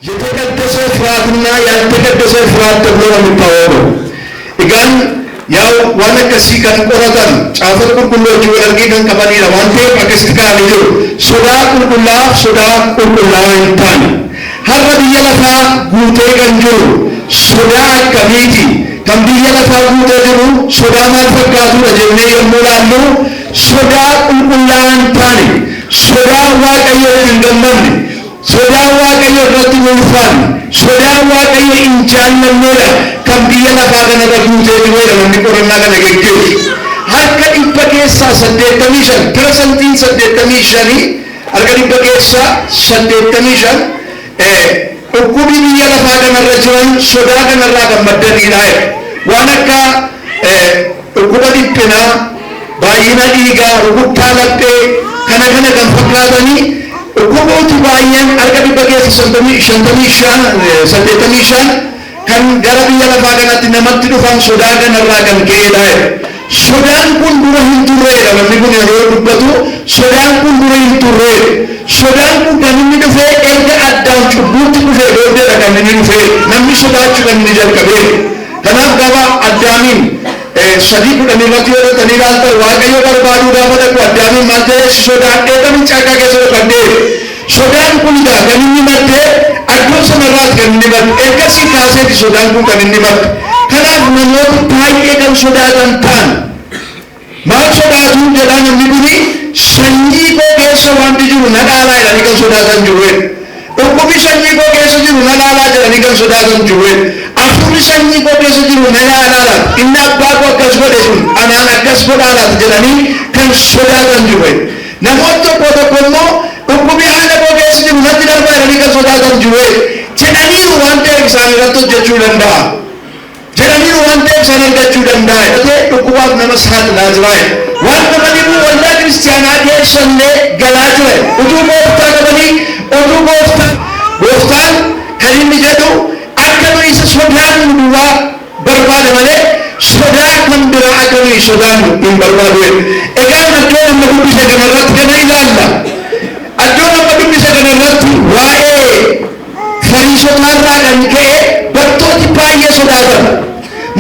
የተቀደሰ ፍርሃትና ያልተቀደሰ ፍርሃት ተብሎ ነው የሚታወቀው። እጋን ያው ዋና ከሲ ከን ቆረጠን ጫፈር ቁልቁሎች ወለርጊ ከን ቀበኒ ለዋንቴ አከስቲካ ልጅ ሶዳ ቁልቁላ እንታን ሀረ ብየለፋ ጉቴ ገንጆ ሶዳ ከሚቲ ከም ብየለፋ ጉቴ ጅሩ ሶዳ ማልፈጋቱ ለጀኔ የሙላሉ ሶዳ ቁልቁላ እንታን ሶዳ ዋቀየ እንደመን ሶዳ ዋቀየ ረቱ ወፋን ሶዳ ዋቀየ እንጃለለ ከም ብየለፋ ገነደ ጉቴ ጅሩ ለሚቆርና ገነገገ ሀከ ኢበኬሳ ሰደተሚሸን ፕረሰንቲን ሰደተሚሸኒ አርገ ኢበኬሳ ሰደተሚሸን ukkubi biyya lafaa kanarra jiran sodaa kanarraa gammadaniidha. Waan akka dhukkuba dhiphinaa, baay'ina dhiigaa, rukuttaa laphee kana kan fakkaatanii dhukkubooti baay'een harka dhibba keessa 85 kan gara biyya lafaa kanatti namatti dhufan sodaa kanarraa kan ka'edha. Sodaan kun dura hin turreedha. Namni kun yeroo dubbatu sodaan kun dura hin turreedha. Sodaan kun kan inni dhufee erga addaan cubbuutti dhufee booddeedha kan inni dhufee namni sodaachuu kan inni jalqabee. Kanaaf gaba addaamiin sadii kudhanii irratti yoo dhaqanii ilaaltan waaqayyo barbaaduu gaafa dhaqu addaamiin maal ta'e sodaadhee kamiin caakkaa keessa dhaqadhee sodaan kun kan inni maddee addoo sanarraati kan inni madde ergasii kaaseeti sodaan kun kan inni madde. Kanaaf namoota baay'ee kan sodaatan ta'an maal sodaatu jedhaa namni kuni sanyii koo keessa wanti jiru na dhaalaa jedhanii kan sodaatan jiru. Dhukkubi sanyii koo keessa jiru na dhaalaa jedhanii kan sodaatan jiru. Afurri sanyii koo keessa jiru na dhaalaa inni abbaa koo akkas godhe sun anaan akkas godhaalaati jedhanii kan sodaatan jiru. Namoota tokko immoo dhukkubi haadha koo keessa jiru natti darbaa jedhanii kan sodaatan jiru. Jedhanii waan ta'eef isaan irratti hojjechuu danda'a. jedhanii waan ta'eef san argachuu danda'a. Dhukkubaaf nama saaxilaa jira. Waan qabaniif waldaa kiristaanaa keessallee galaa ture. Utuu gooftaa qabanii utuu gooftaan kan inni jedhu akka nuyi isa sodaannu duwwaa barbaada malee sodaa kan biraa akka nuyi sodaannu hin barbaadu. Egaa iddoo nama dubbise kanarratti kana ilaalla. Iddoo nama dubbise kanarratti waa'ee fariisotaarraa kan ka'e bakkooti baay'ee sodaatan.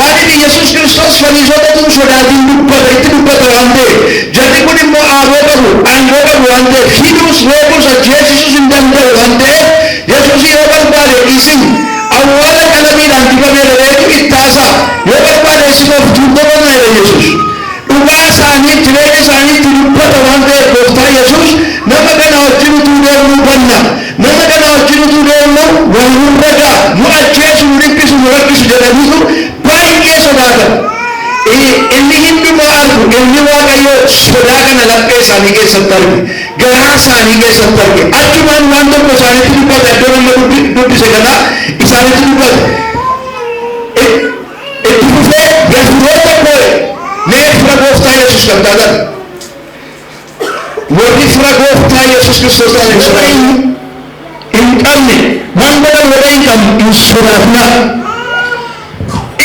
Maaliif Yesuus Kiristoos fariisotatu sodaatiin itti dubbata waan ta'eef jarri kun immoo aangoo qabu waan ta'eef hidhuus reebuus ajjeesisuus hin danda'u waan ta'eef Yesuus yoo barbaade isin awwaala qalamiidhaan dibamee reetu itti haasaa yoo barbaade isin of dubbatan jedha Yesuus. Dhugaa isaanii jireenya isaaniitti dubbata waan ta'eef gooftaa Yesuus nama kana wajjin utuu deemnu banna nama kana wajjin utuu deemnu wal hurragaa nu ajjeesu nu dhiphisu nu rakkisu jedhaniitu baay'ee sodaatan. Inni hundumaa argu inni waaqayyo sodaa kana laphee isaanii keessatti arge garaa isaanii keessatti arge achumaan waan tokko isaanitti dubbate iddoo nama dubbise kana isaanitti dubbate itti fufee yafuroota koo mee fira gooftaa Yesuus kan taatan warri fira gooftaa Yesuus Kiristoos taatan hin qabne waan godhan warra hin qabne hin sodaatina.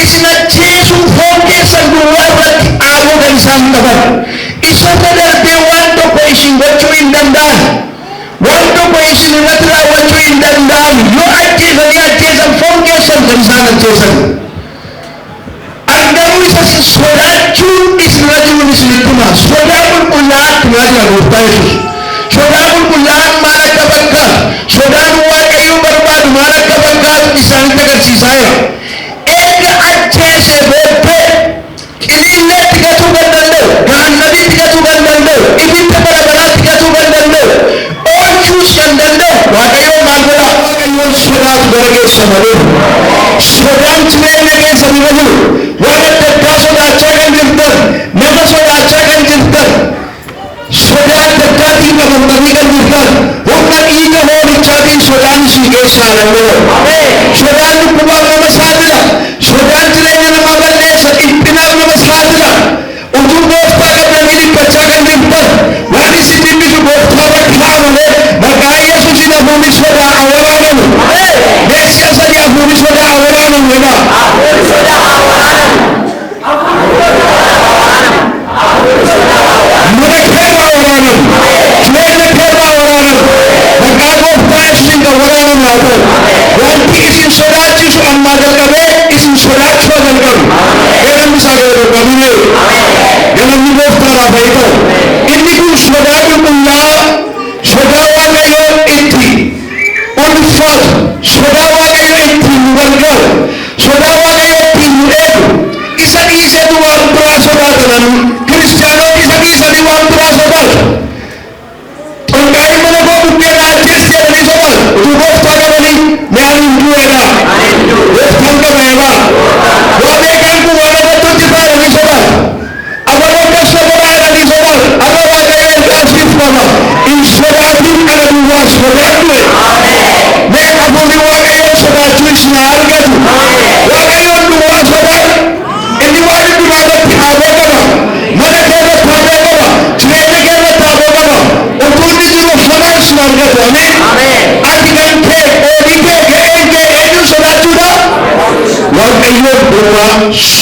Isna Jeesuun foon keessan duwwaa irratti aangoo kan isaan qaban isarra darbee waan tokko isin gochuu hin danda'an waan tokko isin irratti raawwachuu hin danda'an yoo ajjeesan foon keessan kan isaan ajjeesan. Garuu isa sodaachuun isinirra jiruun isinitti hima. Sodaa qulqullaa'aatti maal jira gooftaa Yesuus. Sodaa qulqullaa'aan maal akka fakkaatu sodaan waaqayyoo barbaadu maal akka fakkaatu isaanitti agarsiisaa jira. Eega ajjeesee booddee qiliilleetti gatuu kan danda'u gaannabiitti gatuu kan danda'u ibidda barabaraatti gatuu kan danda'u oolchuus kan danda'u waaqayyoo maal godhaa waaqayyoon sodaatu gara keessa malee sodaan jireenya keessa ni jiru. Waan adda addaa sodaachaa kan jirtan nama sodaachaa kan jirtan sodaa adda addaatiin qabamanii kan jirtan humna dhiiga hoolichaatiin sodaan isin keessaa lalloo. Sodaan dhukkubaaf nama saaxila. Sodaan jireenya namaa balleessa dhiphinaaf nama saaxila. Utuu gooftaa qabdanii dhiphachaa kan jirtan waan isin dhiphisu gooftaa bakki haa malee maqaa Yesuusiin hafuurri sodaa awwalaanamu. Meeshaa sadii hafuurri sodaa awwalaanamu jedhaa. Mana keerraa waraanamu. Jireenya keerraa waraanamu. Maqaa gooftaa Yesuusiin kan waraanamu haa ta'u.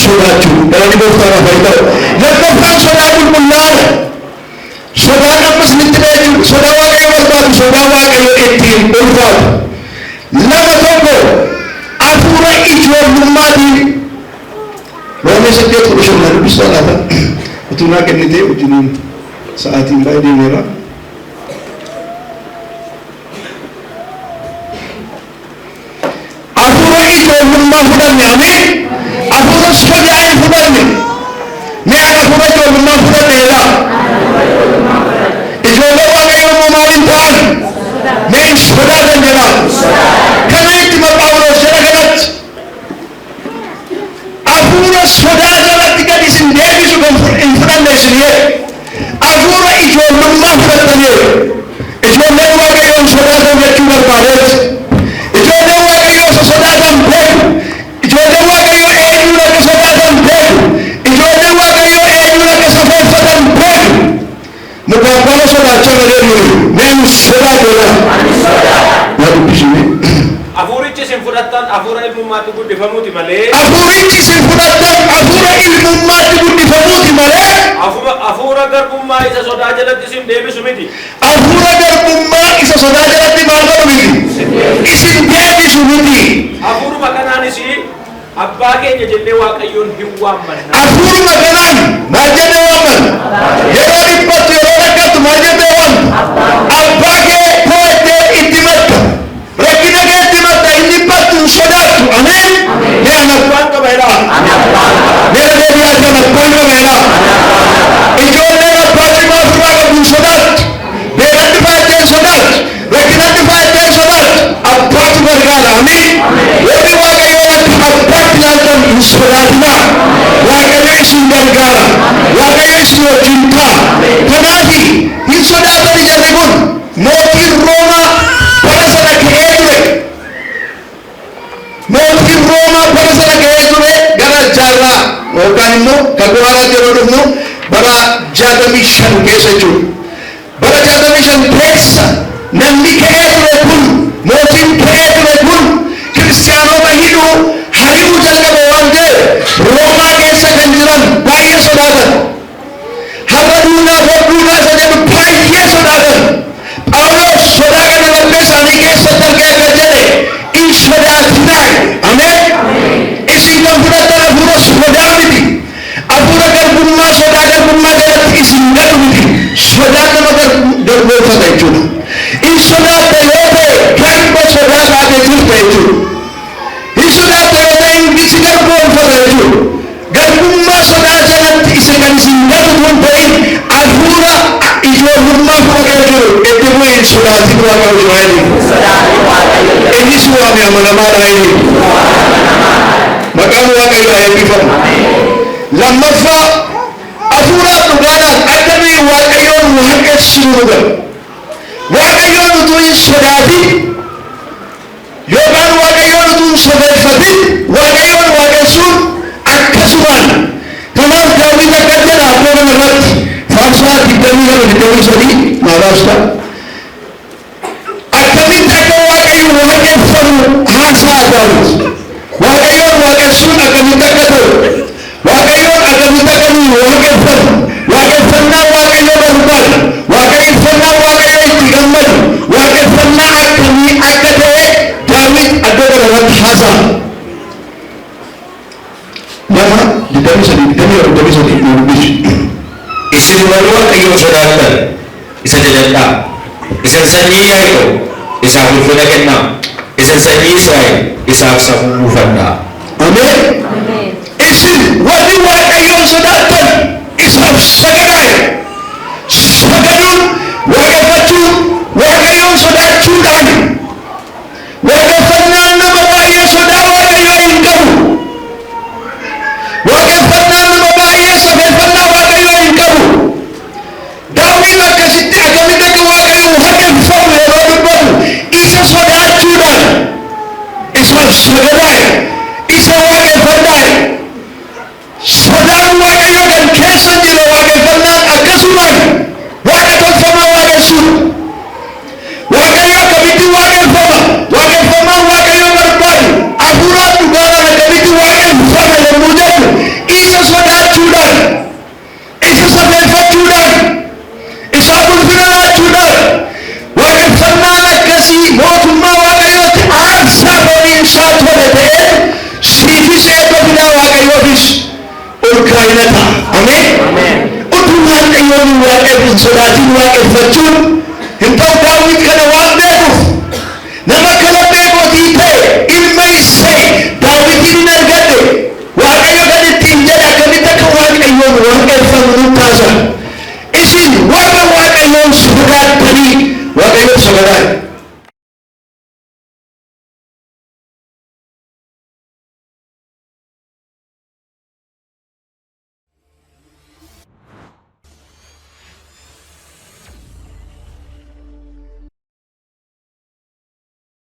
sodaachuu galanii gooftaadhaaf haa ta'u. Lammaffaan sodaa qulqullaa'aadha. Sodaan ammas nitti beeku sodaa waaqayyo barbaadu sodaa waaqayyo ittiin ulfaatu. Lama tokko hafuura ijoollummaatiif Roomee 8:15 dubbisuu laata utuu naa kennitee wajjiniin sa'aatiin baay'ee deemeera. Hafuura ijoollummaa fudhanne ameen. Hafuura sodaa hin fudhanne. Mee hafuura ijoollummaa fudhanneedha. Ijoollee waaqayyoo immoo maaliin ta'an? Mee hin sodaatan jedha. Kana itti Phaawulos jedha kanatti. Hafuura sodaa jalatti gadi isin deebisu kan hin fudhanne isinii. Hafuura ijoollummaa fudhatanii. Ijoolleen waaqayyoon sodaatan jechuu barbaadeet. Ijoolleen waaqayyoo isa sodaatan beeku. Ijoolleen waaqayyoo eenyuun akka sodaatan beeku. Ijoolleen waaqayyoo eenyuun akka safeeffatan beeku. Mukaabala sodaachaa malee nuyi neen sodaateedha. Yaa dubbisine. Hafuurichi isin fudhattan hafuura ilmummaatti guddifamuuti malee. Hafuurichi isin fudhattan hafuura ilmummaatti guddifamuuti malee. Hafuura garbummaa isa sodaa jalatti isin deebisu miti. Hafuura garbummaa isa sodaa jalatti maal godhu miti? Isin deebisu miti. Hafuuruma kanaanis abbaa keenya jennee waaqayyoon hin waammanna. Hafuuruma kanaan maal jennee waammanna? Yeroo dhiphattu yeroo rakkattu maal jennee waamna? Abbaa kee koottee itti matta. Rakkina kee itti matta inni dhiphattu hin sodaattu. Ameen. Mee ana abbaan qabeedha. Mee deebi'aa kan abbaan qabeedha. Ijoolleen abbaa cimaa ofirraa qabu hin sodaattu. Beelatti faayittee hin sodaattu. Rakkinatti faayittee hin sodaattu. Abbaatu gargaara. Ameen. Warri waaqayyoo abbaatti ilaaltan hin sodaatina. Waaqayyo isin gargaara. Waaqayyo isin wajjin ta'a. Kanaaf hin sodaatani jarri kun mootiin Roomaa bara sana ka'ee ture. Mootiin Roomaa bara sana ka'ee ture gara jaarraa yookaan immoo kakuraaraatti yeroo dhufnu bara 65 keessa jechuudha. Bara 65 keessa namni ka'ee ture kun mootiin ka'ee ture kun kiristaanota hidhuu hari'uu jalqabe waan ta'eef Roomaa keessa kan jiran baay'ee sodaatan. Har'a duunaa bobduunaa isa jedhu baay'ee sodaatan. Phaawulos sodaa kana laphee isaanii keessatti argee akka jedhe in sodaatinaa. Ameen. Isin kan fudhattan hafuura sodaa miti. Hafuura garbummaa sodaa garbummaa jalatti isin gadu miti. Sodaa nama garboomfata jechuudha. In sodaatta yoo ta'e garba sodaa taatee jirta jechuudha. In sodaatta yoo ta'e si garboomfata jechuudha. Garbummaa sodaa jalatti isa kan isin gadu kun ta'in hafuura ijoollummaa fuudhee jiru itti bu'ee hin sodaatin waaqayyo jedhanii. Innis waame amanamaadha inni. Maqaan waaqayyo haa eebbifamu. Lammaffaa hafuura dhugaadhaan akkamii waaqayyoon waaqessuu nu galu. Waaqayyoon utuu hin sodaatin yookaan waaqayyoon utuu hin sobeeffatin waaqayyoon waaqessuun akkasumaan. Kanaaf Daawit akka jedha akkuma kanarratti faarsaa 22 maabaasta. Akkamitti akka waaqayyo waaqeffamu haasaa Daawit. Waaqayyoon waaqessuun akkamitti akka ta'u. Waaqayyoon akkamitti akka nuyi waaqeffamu. Waaqeffannaa waaqayyo barbaadu. Waaqeffannaa waaqayyo itti gammadu. Waaqeffannaa akkamii akka ta'e Daawit iddoo kanarratti haasaa. Nama diddamii dubbisu. Isin warri waaqayyoon sodaattan isa jajadhaa. Isin sanyii Yaaqoob isaaf ulfina kennaa. Isin sanyii Israa'el isaaf safuu buufadhaa. Ameen. Isin warri waaqayyoon sodaattan isaaf sagadaa. Sagaduun waaqeffachuun waaqayyoon sodaachuudhaan. Waaqeffannaan nama baay'ee sodaa waaqayyoo hin qabu. Waaqeffannaan nama baay'ee safeeffannaa waaqayyoo hin qabu. Daawit akkasitti akkamitti akka waaqayyo waaqeffamu yeroo dubbatu isa sodaachuudhaan isaaf sagadaa isa waaqeffannaa. Sodaan waaqayyo kan keessa jiru waaqeffannaan akkasumaan waaqa tolfamaa waaqessuudha. Waaqayyo akkamitti waaqeffama? Waaqeffamaan waaqayyo barbaadu hafuuraan dhugaadhaan akkamitti waaqeffama yommuu jedhu waaqeffatu sodaatiin waaqeffachuun hin ta'u. Daawit kana waan beekuuf nama kana beekootii ta'e ilma Isseey Daawitin hin argadhe. Waaqayyo kan ittiin jedhe akkamitti akka Waaqayyoon waaqeffamu nu taasisan. Isin warra Waaqayyoon sodaattanii Waaqayyoon sodaadhaa.